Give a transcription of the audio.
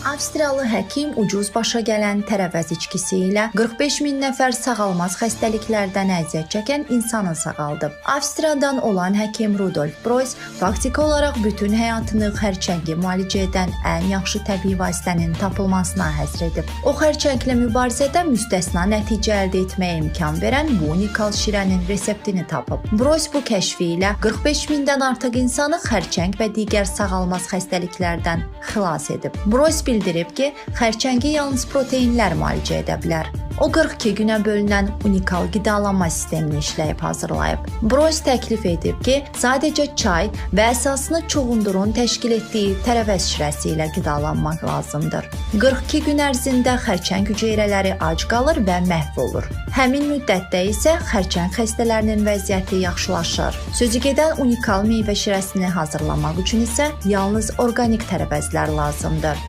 Avstriyalı həkim ucuz başa gələn tərəvəz içkisi ilə 45 min nəfər sağalmaz xəstəliklərdən əziyyət çəkən insanı sağaldıb. Avstriyadan olan həkim Rudolf Broys faktiki olaraq bütün həyatını xərçəngi müalicə edən ən yaxşı təbii vasitənin tapılmasına həsr edib. O xərçənglə mübarizədə müstəsna nəticə əldə etməyə imkan verən bu unikal şirənin reseptini tapıb. Broys bu kəşfi ilə 45 mindən artıq insanı xərçəng və digər sağalmaz xəstəliklərdən xilas edib. Broys bildirib ki, xərçəngi yalnız proteinlər müalicə edə bilər. O 42 günə bölünən unikal qidalanma sistemini işləyib hazırlayıb. Broys təklif edib ki, sadəcə çay və əsasını çoğundurun təşkil etdiyi tərəvəz şirəsi ilə qidalanmaq lazımdır. 42 gün ərzində xərçəng hüceyrələri ac qalır və məhv olur. Həmin müddətdə isə xərçəng xəstələrinin vəziyyəti yaxşılaşır. Sözügedən unikal meyvə şirəsini hazırlamaq üçün isə yalnız orqanik tərəvəzlər lazımdır.